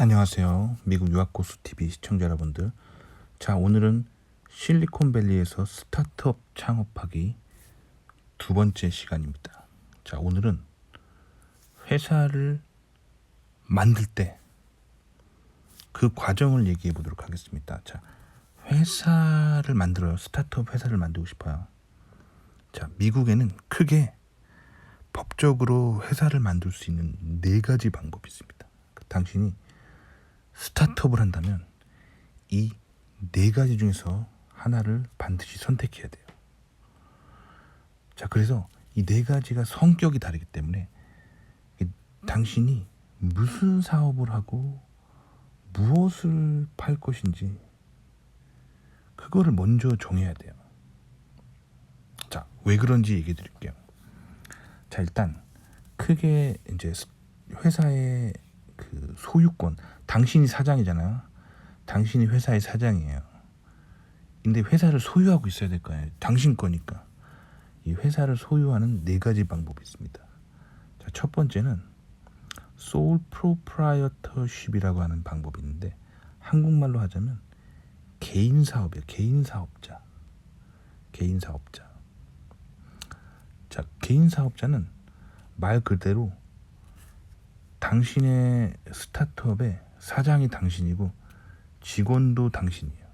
안녕하세요. 미국 유학고수TV 시청자 여러분들. 자, 오늘은 실리콘밸리에서 스타트업 창업하기 두 번째 시간입니다. 자, 오늘은 회사를 만들 때 그 과정을 얘기해 보도록 하겠습니다. 자, 회사를 만들어요. 스타트업 회사를 만들고 싶어요. 자, 미국에는 크게 법적으로 회사를 만들 수 있는 네 가지 방법이 있습니다. 당신이 스타트업을 한다면 이 네 가지 중에서 하나를 반드시 선택해야 돼요. 자, 그래서 이 네 가지가 성격이 다르기 때문에 당신이 무슨 사업을 하고 무엇을 팔 것인지 그거를 먼저 정해야 돼요. 자, 왜 그런지 얘기해 드릴게요. 자, 일단 크게 이제 회사의 그 소유권, 당신이 사장이잖아요. 당신이 회사의 사장이에요. 근데 회사를 소유하고 있어야 될 거 아니에요. 당신 거니까. 이 회사를 소유하는 네 가지 방법이 있습니다. 자, 첫 번째는 sole proprietorship이라고 하는 방법이 있는데 한국말로 하자면 개인 사업이에요. 개인 사업자. 개인 사업자. 자, 개인 사업자는 말 그대로 당신의 스타트업의 사장이 당신이고 직원도 당신이에요.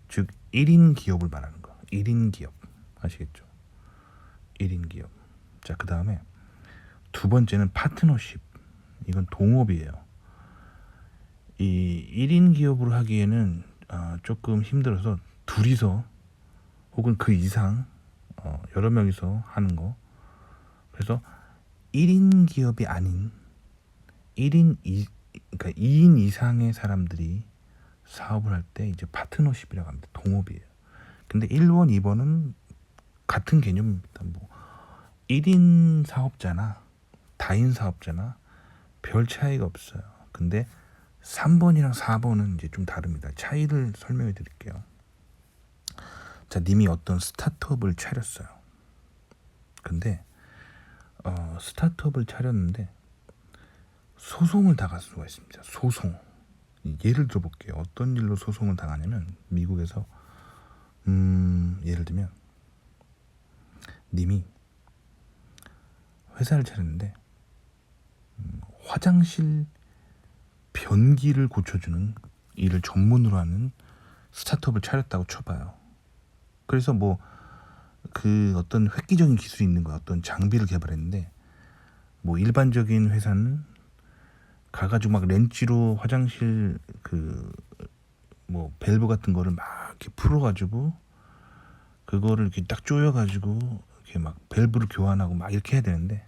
즉 1인 기업을 말하는 거. 1인 기업. 아시겠죠? 1인 기업. 자, 그 다음에 두 번째는 파트너십. 이건 동업이에요. 이 1인 기업으로 하기에는 조금 힘들어서 둘이서 혹은 그 이상 여러 명이서 하는 거. 그래서 1인 기업이 아닌 그러니까 2인 이상의 사람들이 사업을 할 때 이제 파트너십이라고 합니다. 동업이에요. 근데 1번, 2번은 같은 개념입니다. 뭐 1인 사업자나 다인 사업자나 별 차이가 없어요. 근데 3번이랑 4번은 이제 좀 다릅니다. 차이를 설명해 드릴게요. 자, 님이 어떤 스타트업을 차렸어요. 근데 스타트업을 차렸는데 소송을 당할 수가 있습니다. 소송. 예를 들어볼게요. 어떤 일로 소송을 당하냐면 미국에서 예를 들면 님이 회사를 차렸는데 화장실 변기를 고쳐주는 일을 전문으로 하는 스타트업을 차렸다고 쳐봐요. 그래서 뭐 그 어떤 획기적인 기술이 있는 거야. 어떤 장비를 개발했는데 뭐 일반적인 회사는 가가지고 막 렌치로 화장실 그 뭐 밸브 같은 거를 막 이렇게 풀어가지고 그거를 이렇게 딱 조여가지고 이렇게 막 밸브를 교환하고 막 이렇게 해야 되는데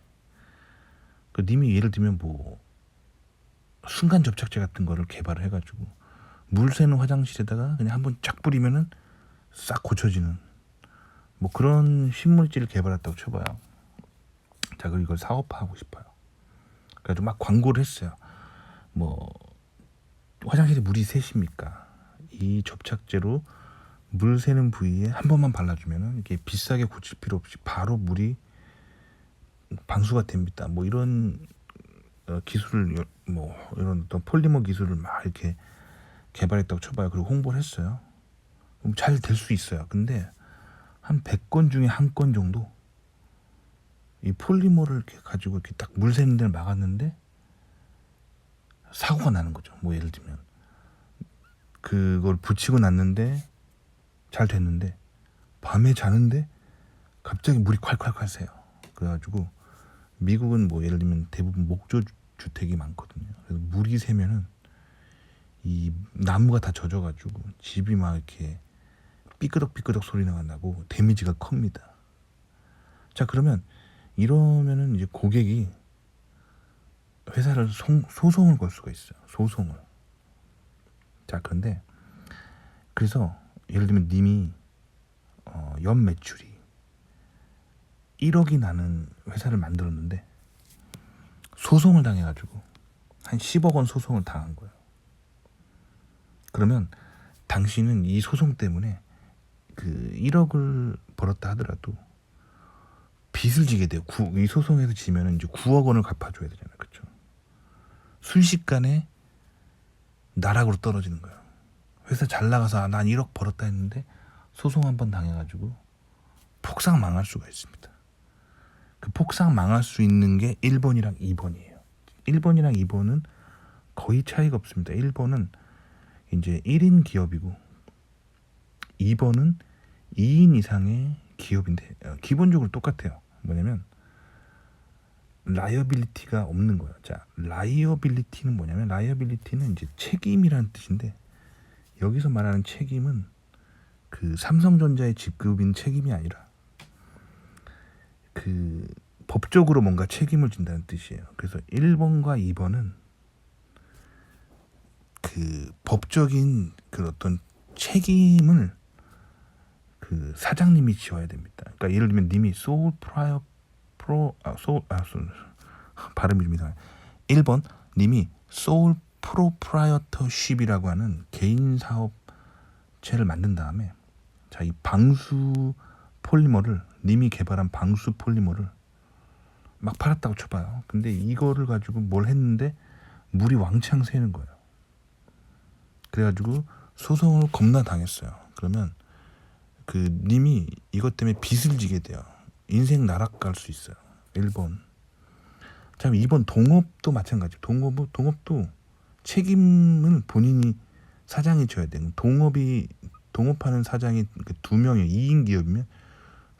그 님이 예를 들면 뭐 순간 접착제 같은 거를 개발을 해가지고 물 새는 화장실에다가 그냥 한번 쫙 뿌리면은 싹 고쳐지는 뭐 그런 신물질을 개발했다고 쳐봐요. 자, 그리고 이걸 사업화하고 싶어요. 그래가지고 막 광고를 했어요. 뭐 화장실에 물이 새십니까? 이 접착제로 물 새는 부위에 한 번만 발라주면은 이게 비싸게 고칠 필요 없이 바로 물이 방수가 됩니다. 뭐 이런 기술을 뭐 이런 어떤 폴리머 기술을 막 이렇게 개발했다고 쳐봐요. 그리고 홍보를 했어요. 그럼 잘 될 수 있어요. 근데 한 100건 중에 한 건 정도 이 폴리머를 이렇게 가지고 이렇게 딱 물 새는 데를 막았는데 사고가 나는 거죠. 뭐 예를 들면 그걸 붙이고 났는데 잘 됐는데 밤에 자는데 갑자기 물이 콸콸콸 새요. 그래가지고 미국은 뭐 예를 들면 대부분 목조 주택이 많거든요. 그래서 물이 새면은 이 나무가 다 젖어가지고 집이 막 이렇게 삐끄덕삐끄덕 소리가 나고 데미지가 큽니다. 자, 그러면 이러면은 이제 고객이 회사를 소송을 걸 수가 있어요. 소송을. 자, 그런데 그래서 예를 들면 님이 연 매출이 1억이 나는 회사를 만들었는데 소송을 당해가지고 한 10억 원 소송을 당한 거예요. 그러면 당신은 이 소송 때문에 그 1억을 벌었다 하더라도 빚을 지게 돼요. 이 소송에서 지면은 이제 9억 원을 갚아줘야 되잖아요. 그렇죠? 순식간에 나락으로 떨어지는 거예요. 회사 잘 나가서 난 1억 벌었다 했는데 소송 한 번 당해가지고 폭삭 망할 수가 있습니다. 그 폭삭 망할 수 있는 게 1번이랑 2번이에요. 1번이랑 2번은 거의 차이가 없습니다. 1번은 이제 1인 기업이고 2번은 2인 이상의 기업인데 기본적으로 똑같아요. 뭐냐면 라이어빌리티가 없는 거예요. 자, 라이어빌리티는 뭐냐면 라이어빌리티는 이제 책임이라는 뜻인데 여기서 말하는 책임은 그 삼성전자의 직급인 책임이 아니라 그 법적으로 뭔가 책임을 진다는 뜻이에요. 그래서 1번과 2번은 그 법적인 그 어떤 책임을 그 사장님이 지어야 됩니다. 그러니까 예를 들면 님이 발음이 좀 이상해. 1번 님이 소울 프로프라이어터십이라고 하는 개인 사업체를 만든 다음에 자, 이 방수 폴리머를 님이 개발한 방수 폴리머를 막 팔았다고 쳐봐요. 근데 이거를 가지고 뭘 했는데 물이 왕창 새는 거예요. 그래가지고 소송을 겁나 당했어요. 그러면 그 님이 이것 때문에 빚을 지게 돼요. 인생 나락 갈 수 있어요. 1번. 자, 2번 동업도 마찬가지. 동업도 책임을 본인이 사장이 져야 돼요. 동업하는 사장이 그 2명이 2인 기업이면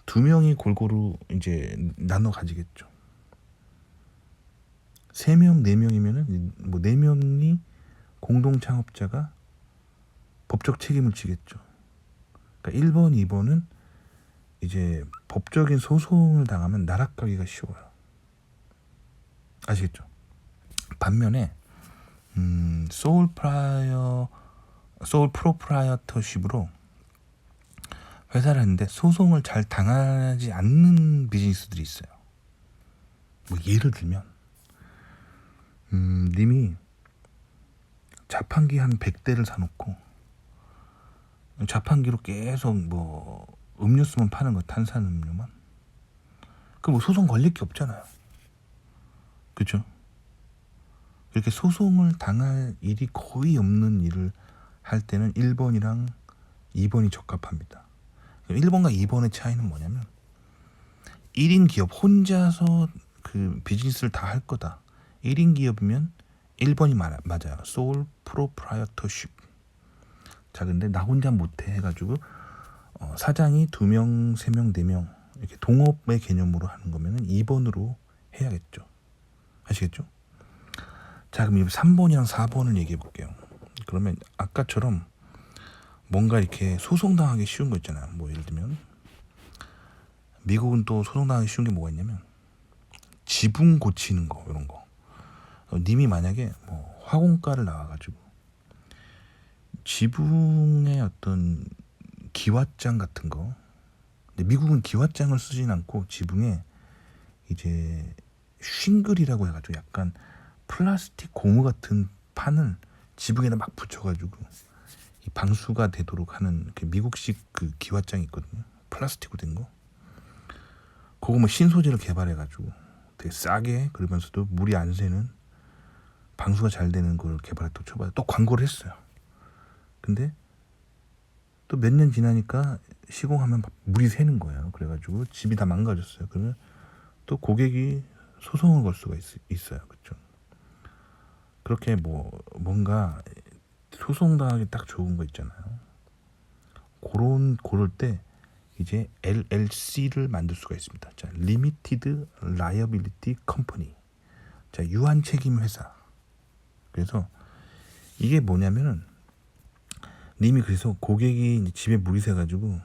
2명이 골고루 이제 나눠 가지겠죠. 3명, 4명이면은 뭐 4명이 공동 창업자가 법적 책임을 지겠죠. 그러니까 1번, 2번은 이제 법적인 소송을 당하면 나락가기가 쉬워요. 아시겠죠? 반면에 소울 프로프라이어터십으로 회사를 했는데 소송을 잘 당하지 않는 비즈니스들이 있어요. 뭐 예를 들면 님이 자판기 한 100대를 사놓고 자판기로 계속 뭐 음료수만 파는 거, 탄산음료만. 그 뭐 소송 걸릴 게 없잖아요. 그렇죠? 이렇게 소송을 당할 일이 거의 없는 일을 할 때는 1번이랑 2번이 적합합니다. 1번과 2번의 차이는 뭐냐면 1인 기업 혼자서 그 비즈니스를 다 할 거다. 1인 기업이면 1번이 맞아요. 소울 프로프라이어터십. 자, 근데 나 혼자 못해 해가지고 사장이 2명, 3명, 4명 이렇게 동업의 개념으로 하는 거면은 2번으로 해야겠죠. 아시겠죠? 자, 그럼 3번이랑 4번을 얘기해 볼게요. 그러면 아까처럼 뭔가 이렇게 소송당하기 쉬운 거 있잖아요. 뭐 예를 들면 미국은 또 소송당하기 쉬운 게 뭐가 있냐면 지붕 고치는 거, 이런 거. 님이 만약에 뭐 화공과를 나와가지고 지붕의 어떤 기와장 같은 거, 근데 미국은 기와장을 쓰진 않고 지붕에 이제 싱글이라고 해가지고 약간 플라스틱 고무 같은 판을 지붕에다 막 붙여가지고 이 방수가 되도록 하는 그 미국식 그 기와장이 있거든요. 플라스틱으로 된 거. 그거 뭐 신소재를 개발해가지고 되게 싸게, 그러면서도 물이 안 새는 방수가 잘 되는 걸 개발했다고 쳐봐요. 또 광고를 했어요. 근데 또 몇 년 지나니까 시공하면 물이 새는 거예요. 그래가지고 집이 다 망가졌어요. 그러면 또 고객이 소송을 걸 수가 있어요. 그렇죠? 그렇게 뭐 뭔가 소송당하기 딱 좋은 거 있잖아요. 그럴 때 이제 LLC를 만들 수가 있습니다. 자, Limited Liability Company. 자, 유한 책임 회사. 그래서 이게 뭐냐면은 님이 그래서 고객이 집에 물이 새가지고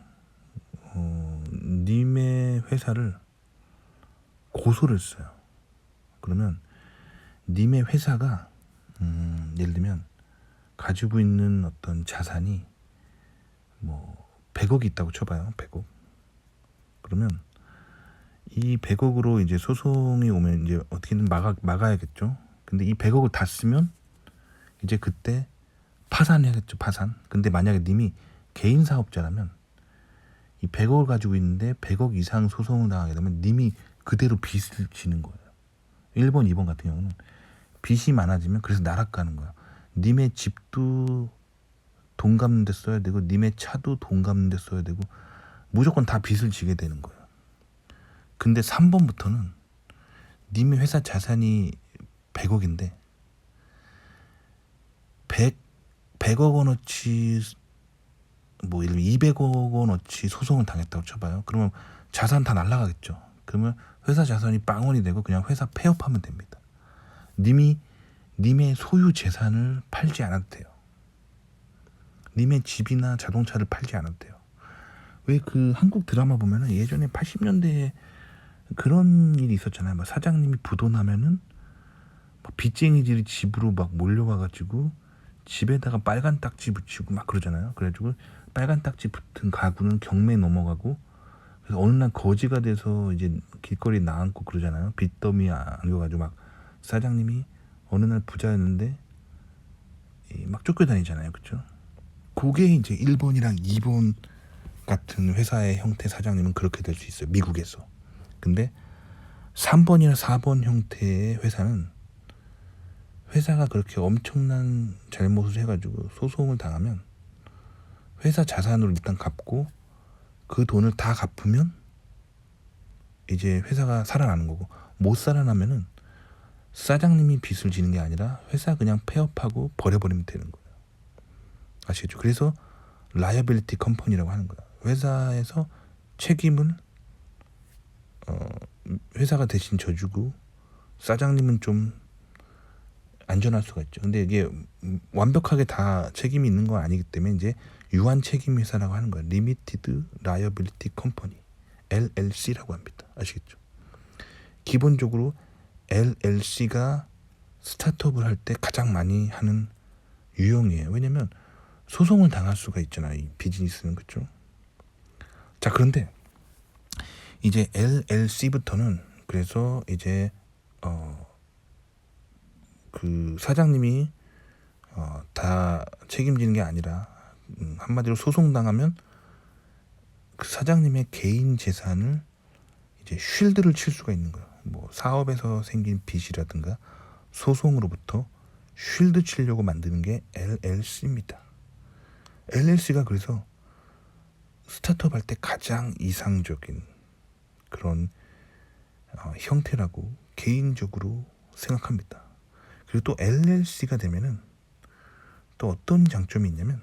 님의 회사를 고소를 했어요. 그러면 님의 회사가 예를 들면 가지고 있는 어떤 자산이 뭐 100억이 있다고 쳐봐요. 100억. 그러면 이 100억으로 이제 소송이 오면 이제 어떻게든 막아야겠죠. 근데 이 100억을 다 쓰면 이제 그때 파산해야겠죠. 파산. 근데 만약에 님이 개인 사업자라면 이 100억을 가지고 있는데 100억 이상 소송을 당하게 되면 님이 그대로 빚을 지는 거예요. 1번, 2번 같은 경우는 빚이 많아지면 그래서 나락가는 거야. 님의 집도 돈 갚는 데 써야 되고 님의 차도 돈 갚는 데 써야 되고 무조건 다 빚을 지게 되는 거예요. 근데 3번부터는 님의 회사 자산이 100억인데 100억 원어치 뭐 예를 들면 200억 원어치 소송을 당했다고 쳐봐요. 그러면 자산 다 날라가겠죠. 그러면 회사 자산이 빵원이 되고 그냥 회사 폐업하면 됩니다. 님의 소유 재산을 팔지 않아도 돼요. 님의 집이나 자동차를 팔지 않아도 돼요. 왜 그 한국 드라마 보면은 예전에 80년대에 그런 일이 있었잖아요. 막 사장님이 부도나면은 막 빚쟁이들이 집으로 막 몰려와가지고 집에다가 빨간 딱지 붙이고 막 그러잖아요. 그래가지고 빨간 딱지 붙은 가구는 경매에 넘어가고 그래서 어느 날 거지가 돼서 이제 길거리에 나앉고 그러잖아요. 빚더미에 안겨가지고 막 사장님이 어느 날 부자였는데 막 쫓겨다니잖아요. 그쵸? 그게 이제 1번이랑 2번 같은 회사의 형태 사장님은 그렇게 될 수 있어요. 미국에서. 근데 3번이나 4번 형태의 회사는 회사가 그렇게 엄청난 잘못을 해가지고 소송을 당하면 회사 자산으로 일단 갚고 그 돈을 다 갚으면 이제 회사가 살아나는 거고 못 살아나면은 사장님이 빚을 지는 게 아니라 회사 그냥 폐업하고 버려버리면 되는 거예요. 아시겠죠? 그래서 라이어빌리티 컴퍼니라고 하는 거예요. 회사에서 책임을 회사가 대신 져주고 사장님은 좀 안전할 수가 있죠. 근데 이게 완벽하게 다 책임이 있는 건 아니기 때문에 이제 유한 책임 회사라고 하는 거예요. 리미티드 라이어빌리티 컴퍼니 LLC라고 합니다. 아시겠죠? 기본적으로 LLC가 스타트업을 할 때 가장 많이 하는 유형이에요. 왜냐면 소송을 당할 수가 있잖아요. 이 비즈니스는. 그렇죠? 자, 그런데 이제 LLC부터는 그래서 이제 그 사장님이 다 책임지는 게 아니라 한마디로 소송 당하면 그 사장님의 개인 재산을 이제 쉴드를 칠 수가 있는 거예요. 뭐 사업에서 생긴 빚이라든가 소송으로부터 쉴드 치려고 만드는 게 LLC입니다. LLC가 그래서 스타트업 할 때 가장 이상적인 그런 형태라고 개인적으로 생각합니다. 그리고 또 LLC가 되면은 또 어떤 장점이 있냐면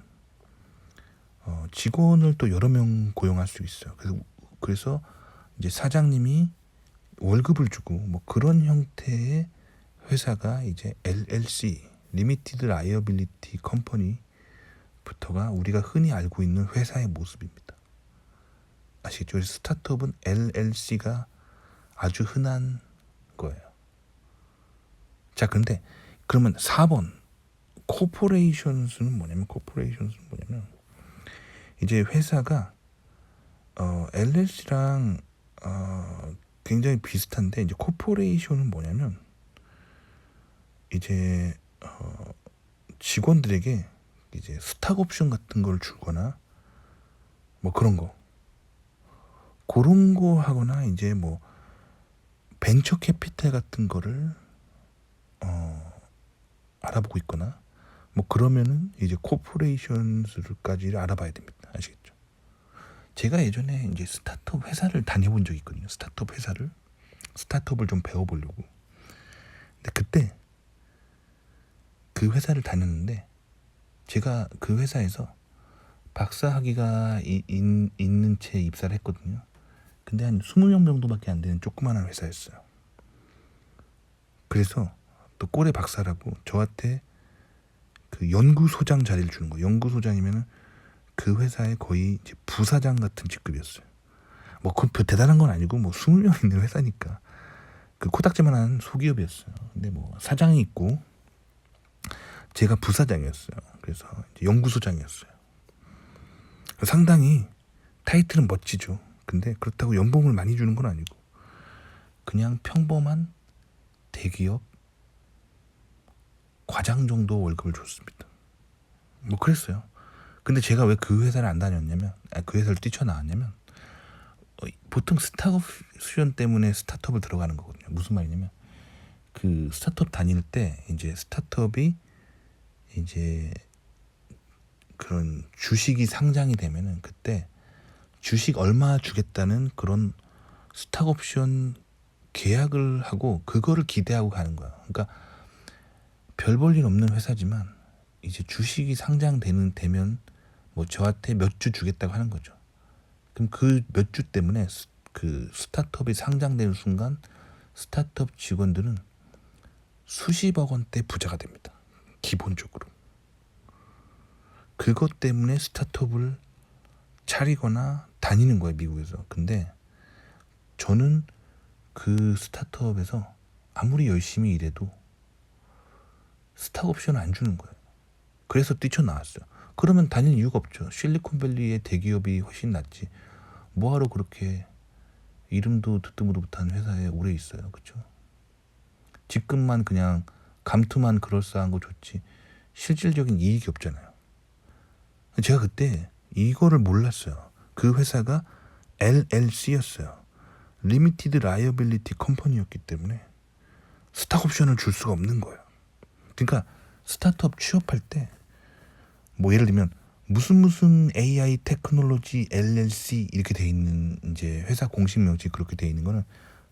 직원을 또 여러 명 고용할 수 있어요. 그래서 이제 사장님이 월급을 주고 뭐 그런 형태의 회사가 이제 LLC 리미티드 라이어빌리티 컴퍼니부터가 우리가 흔히 알고 있는 회사의 모습입니다. 아시겠죠? 그래서 스타트업은 LLC가 아주 흔한 거예요. 자, 근데 그러면 4번 코퍼레이션스는 뭐냐면 이제 회사가 LLC랑 굉장히 비슷한데 이제 코퍼레이션은 뭐냐면 이제 직원들에게 이제 스탁 옵션 같은 걸 주거나 뭐 그런 거 하거나 이제 뭐 벤처 캐피탈 같은 거를 알아보고 있거나 뭐 그러면은 이제 코퍼레이션스까지 알아봐야 됩니다. 아시겠죠? 제가 예전에 이제 스타트업 회사를 다녀본 적이 있거든요. 스타트업을 좀 배워보려고. 근데 그때 그 회사를 다녔는데 제가 그 회사에서 박사 학위가 있는 채 입사를 했거든요. 근데 한 20명 정도밖에 안 되는 조그마한 회사였어요. 그래서 또 꼴의 박사라고 저한테 그 연구소장 자리를 주는 거예요. 연구소장이면은 그 회사의 거의 이제 부사장 같은 직급이었어요. 뭐 그 대단한 건 아니고 뭐 20명 있는 회사니까 그 코딱지만한 소기업이었어요. 근데 뭐 사장이 있고 제가 부사장이었어요. 그래서 이제 연구소장이었어요. 상당히 타이틀은 멋지죠. 근데 그렇다고 연봉을 많이 주는 건 아니고 그냥 평범한 대기업 과장 정도 월급을 줬습니다. 뭐 그랬어요. 근데 제가 왜 그 회사를 안 다녔냐면 그 회사를 뛰쳐나왔냐면 보통 스타트업 수련 때문에 스타트업을 들어가는 거거든요. 무슨 말이냐면 그 스타트업 다닐 때 이제 스타트업이 이제 그런 주식이 상장이 되면은 그때 주식 얼마 주겠다는 그런 스탁 옵션 계약을 하고 그거를 기대하고 가는 거야. 그러니까 별 볼 일 없는 회사지만 이제 주식이 되면 뭐 저한테 몇 주 주겠다고 하는 거죠. 그럼 그 몇 주 때문에 그 스타트업이 상장되는 순간 스타트업 직원들은 수십억 원대 부자가 됩니다. 기본적으로. 그것 때문에 스타트업을 차리거나 다니는 거예요, 미국에서. 근데 저는 그 스타트업에서 아무리 열심히 일해도 스탁 옵션을 안 주는 거예요. 그래서 뛰쳐나왔어요. 그러면 다닐 이유가 없죠. 실리콘밸리의 대기업이 훨씬 낫지. 뭐하러 그렇게 이름도 듣도 보도 못한 회사에 오래 있어요. 그렇죠? 직급만 그냥 감투만 그럴싸한 거 좋지 실질적인 이익이 없잖아요. 제가 그때 이거를 몰랐어요. 그 회사가 LLC였어요. 리미티드 라이어빌리티 컴퍼니였기 때문에 스탁 옵션을 줄 수가 없는 거예요. 그러니까 스타트업 취업할 때 뭐 예를 들면 무슨 AI 테크놀로지 LLC 이렇게 돼 있는 이제 회사 공식 명칭이 그렇게 돼 있는 거는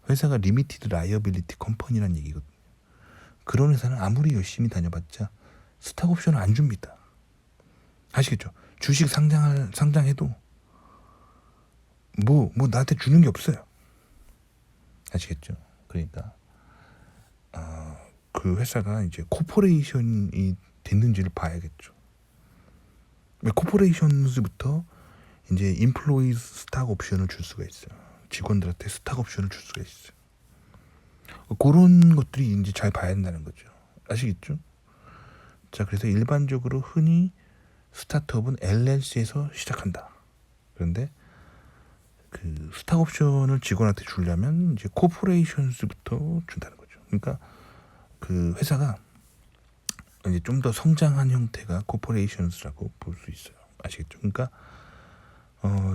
회사가 리미티드 라이어빌리티 컴퍼니라는 얘기거든요. 그런 회사는 아무리 열심히 다녀봤자 스탁 옵션을 안 줍니다. 아시겠죠? 주식 상장해도 뭐 나한테 주는 게 없어요. 아시겠죠? 그러니까 그 회사가 이제 코퍼레이션이 됐는지를 봐야겠죠. 코퍼레이션즈부터 이제 인플로이 스탁 옵션을 줄 수가 있어요. 직원들한테 스탁 옵션을 줄 수가 있어요. 그런 것들이 이제 잘 봐야 한다는 거죠. 아시겠죠? 자, 그래서 일반적으로 흔히 스타트업은 LLC에서 시작한다. 그런데 그 스탁 옵션을 직원한테 주려면 이제 코퍼레이션스부터 준다는 거죠. 그러니까 그 회사가 이제 좀 더 성장한 형태가 코퍼레이션스라고 볼 수 있어요. 아시겠죠? 그러니까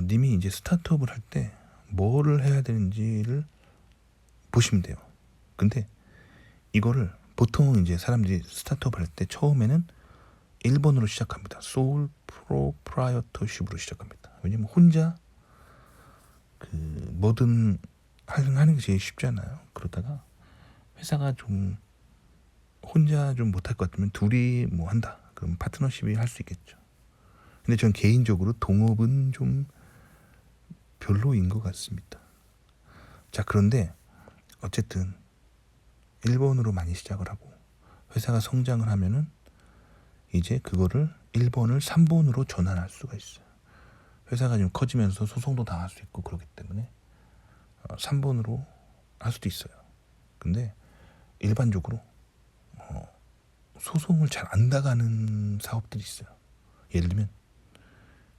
님이 이제 스타트업을 할 때 뭐를 해야 되는지를 보시면 돼요. 근데 이거를 보통 이제 사람들이 스타트업을 할 때 처음에는 1번으로 시작합니다. 소울 프로프라이어터십으로 시작합니다. 왜냐면 혼자 그 뭐든 하는 게 제일 쉽잖아요. 그러다가 회사가 좀 혼자 좀 못할 것 같으면 둘이 뭐 한다. 그럼 파트너십이 할 수 있겠죠. 근데 전 개인적으로 동업은 좀 별로인 것 같습니다. 자, 그런데 어쨌든 1번으로 많이 시작을 하고 회사가 성장을 하면은 이제 그거를 1번을 3번으로 전환할 수가 있어요. 회사가 좀 커지면서 소송도 당할 수 있고 그렇기 때문에 3번으로 할 수도 있어요. 근데 일반적으로 소송을 잘 안 나가는 사업들이 있어요. 예를 들면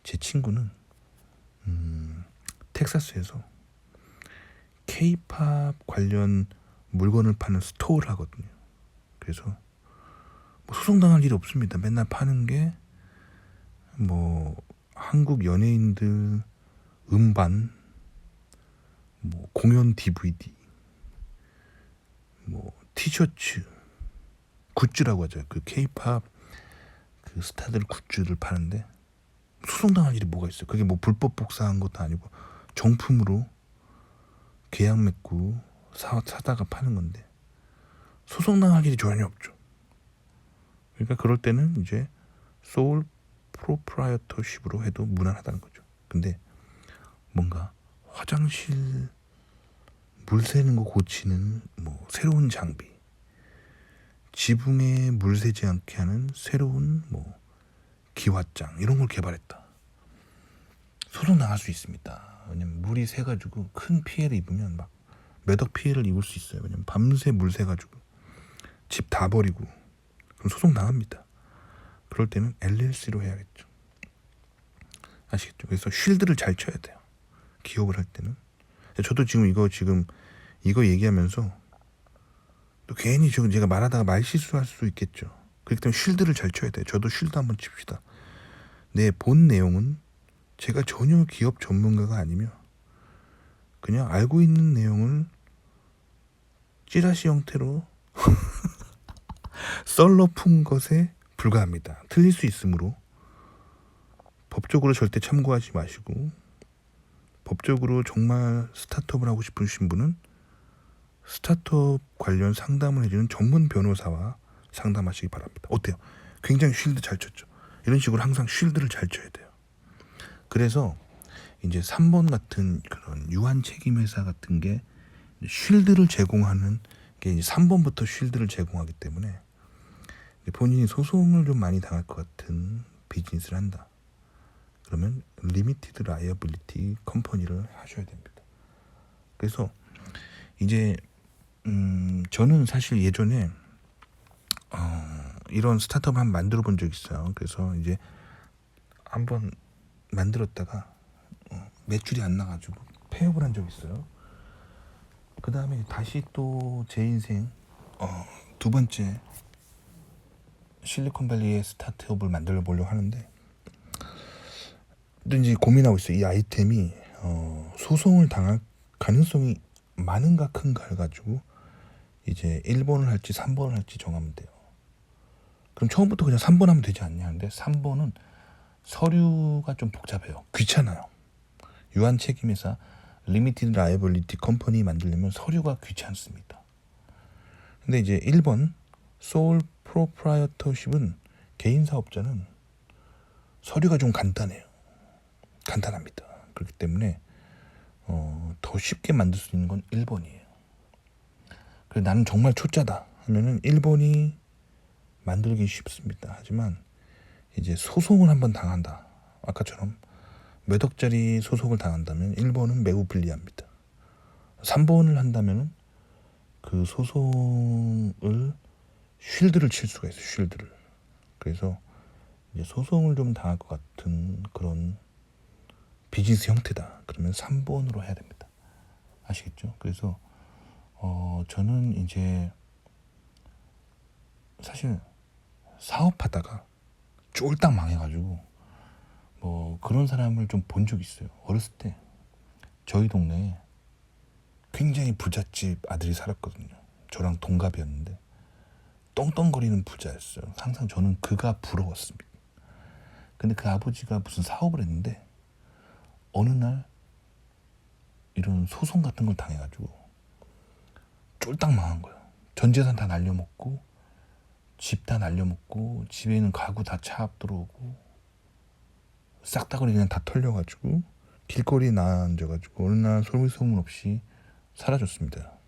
제 친구는 텍사스에서 K-팝 관련 물건을 파는 스토어를 하거든요. 그래서 뭐 소송당할 일이 없습니다. 맨날 파는 게 뭐 한국 연예인들 음반, 뭐 공연 DVD, 뭐 티셔츠, 굿즈라고 하죠. 그 K-팝 그 스타들 굿즈를 파는데 소송당할 일이 뭐가 있어요? 그게 뭐 불법 복사한 것도 아니고 정품으로 계약 맺고 사다가 파는 건데 소송당할 일이 전혀 없죠. 그러니까 그럴 때는 이제 소울 프로프라이어터십으로 해도 무난하다는 거죠. 근데 뭔가 화장실 물 새는 거 고치는 뭐 새로운 장비, 지붕에 물 새지 않게 하는 새로운 뭐 기와장 이런 걸 개발했다. 소송 나갈 수 있습니다. 왜냐면 물이 새가지고 큰 피해를 입으면 막 몇억 피해를 입을 수 있어요. 왜냐면 밤새 물 새가지고 집 다 버리고 그럼 소송 나갑니다. 그럴 때는 LLC로 해야겠죠. 아시겠죠? 그래서 쉴드를 잘 쳐야 돼요. 기업을 할 때는. 저도 지금 이거 얘기하면서 또 괜히 제가 말하다가 말 실수할 수 있겠죠. 그렇기 때문에 쉴드를 잘 쳐야 돼요. 저도 쉴드 한번 칩시다. 내 본 내용은 제가 전혀 기업 전문가가 아니며 그냥 알고 있는 내용을 찌라시 형태로 썰러 푼 것에 불가합니다. 틀릴 수 있으므로 법적으로 절대 참고하지 마시고, 법적으로 정말 스타트업을 하고 싶으신 분은 스타트업 관련 상담을 해주는 전문 변호사와 상담하시기 바랍니다. 어때요? 굉장히 쉴드 잘 쳤죠. 이런 식으로 항상 쉴드를 잘 쳐야 돼요. 그래서 이제 3번 같은 그런 유한 책임 회사 같은 게 쉴드를 제공하는 게 이제 3번부터 쉴드를 제공하기 때문에 본인이 소송을 좀 많이 당할 것 같은 비즈니스를 한다. 그러면 리미티드 라이어빌리티 컴퍼니를 하셔야 됩니다. 그래서 이제 저는 사실 예전에 이런 스타트업을 한번 만들어 본 적이 있어요. 그래서 이제 한번 만들었다가 매출이 안 나가지고 폐업을 한 적이 있어요. 그 다음에 다시 또 제 인생 두 번째 실리콘밸리의 스타트업을 만들어 보려고 하는데, 이제 고민하고 있어요. 이 아이템이 소송을 당할 가능성이 많은가 큰가를 가지고 이제 1번을 할지 3번을 할지 정하면 돼요. 그럼 처음부터 그냥 3번 하면 되지 않냐 하는데, 3번은 서류가 좀 복잡해요. 귀찮아요. 유한 책임회사 리미티드 라이어빌리티 컴퍼니 만들려면 서류가 귀찮습니다. 근데 이제 1번 소울 프로프라이어터십은 개인 사업자는 서류가 좀 간단합니다. 그렇기 때문에 더 쉽게 만들 수 있는 건 1번이에요. 그래서 나는 정말 초짜다 하면은 1번이 만들기 쉽습니다. 하지만 이제 소송을 한번 당한다, 아까처럼 몇 억짜리 소송을 당한다면 1번은 매우 불리합니다. 3번을 한다면은 그 소송을 쉴드를 칠 수가 있어요. 쉴드를. 그래서 이제 소송을 좀 당할 것 같은 그런 비즈니스 형태다. 그러면 3번으로 해야 됩니다. 아시겠죠? 그래서 저는 이제 사실 사업하다가 쫄딱 망해가지고 뭐 그런 사람을 좀 본 적이 있어요. 어렸을 때 저희 동네에 굉장히 부잣집 아들이 살았거든요. 저랑 동갑이었는데 떵떵거리는 부자였어요. 항상 저는 그가 부러웠습니다. 근데 그 아버지가 무슨 사업을 했는데 어느 날 이런 소송 같은 걸 당해가지고 쫄딱 망한 거예요. 전 재산 다 날려먹고 집 다 날려먹고 집에 있는 가구 다 차 앞 들어오고 싹다구리 그냥 다 털려가지고 길거리에 앉아가지고 어느 날 소문 없이 사라졌습니다.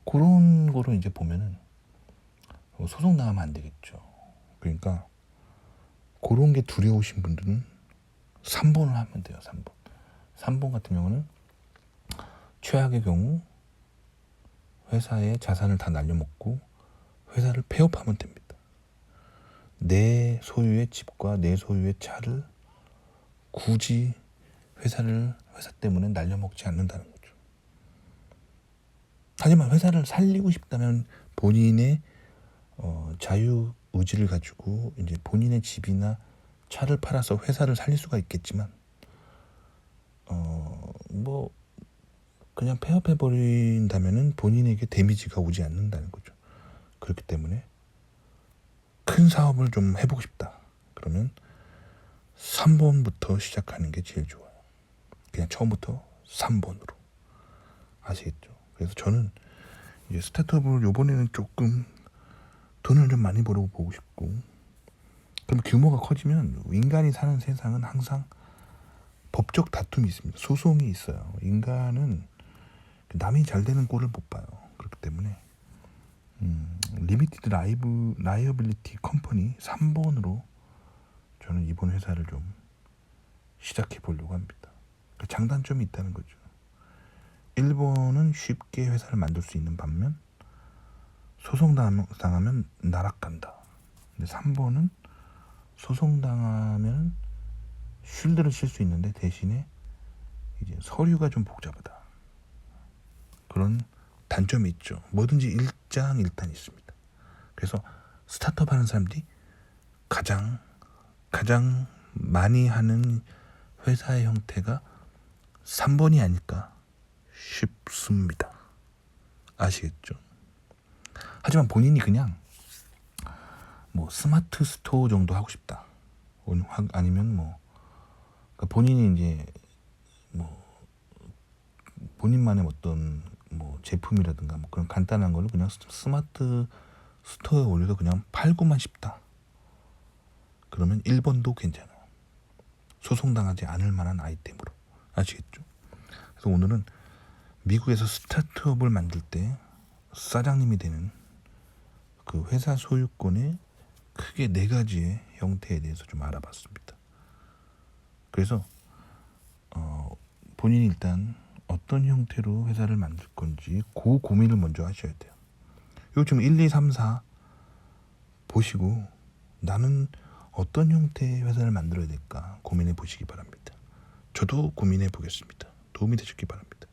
그런 거로 이제 보면은 소송 나가면 안 되겠죠. 그러니까 그런 게 두려우신 분들은 3번을 하면 돼요. 3번 같은 경우는 최악의 경우 회사의 자산을 다 날려먹고 회사를 폐업하면 됩니다. 내 소유의 집과 내 소유의 차를 굳이 회사 때문에 날려먹지 않는다는 거죠. 하지만 회사를 살리고 싶다면 본인의 자유 의지를 가지고 이제 본인의 집이나 차를 팔아서 회사를 살릴 수가 있겠지만 뭐 그냥 폐업해 버린다면은 본인에게 데미지가 오지 않는다는 거죠. 그렇기 때문에 큰 사업을 좀 해보고 싶다. 그러면 3번부터 시작하는 게 제일 좋아요. 그냥 처음부터 3번으로. 아시겠죠? 그래서 저는 이제 스타트업을 요번에는 조금 돈을 좀 많이 벌어보고 싶고, 그럼 규모가 커지면 인간이 사는 세상은 항상 법적 다툼이 있습니다. 소송이 있어요. 인간은 남이 잘 되는 꼴을 못 봐요. 그렇기 때문에 리미티드 라이어빌리티 컴퍼니 3번으로 저는 이번 회사를 좀 시작해 보려고 합니다. 장단점이 있다는 거죠. 1번은 쉽게 회사를 만들 수 있는 반면 소송당하면 나락간다. 근데 3번은 소송당하면 쉴드를 칠 수 있는데 대신에 이제 서류가 좀 복잡하다. 그런 단점이 있죠. 뭐든지 일장일단이 있습니다. 그래서 스타트업 하는 사람들이 가장 많이 하는 회사의 형태가 3번이 아닐까 싶습니다. 아시겠죠? 하지만 본인이 그냥 뭐 스마트 스토어 정도 하고 싶다. 아니면 뭐 그러니까 본인이 이제 뭐 본인만의 어떤 뭐 제품이라든가 뭐 그런 간단한 걸로 그냥 스마트 스토어에 올려서 그냥 팔고만 싶다. 그러면 1번도 괜찮아요. 소송당하지 않을 만한 아이템으로. 아시겠죠? 그래서 오늘은 미국에서 스타트업을 만들 때 사장님이 되는 그 회사 소유권의 크게 4가지의 형태에 대해서 좀 알아봤습니다. 그래서 본인이 일단 어떤 형태로 회사를 만들 건지 그 고민을 먼저 하셔야 돼요. 요 지금 1, 2, 3, 4 보시고 나는 어떤 형태의 회사를 만들어야 될까 고민해 보시기 바랍니다. 저도 고민해 보겠습니다. 도움이 되셨기 바랍니다.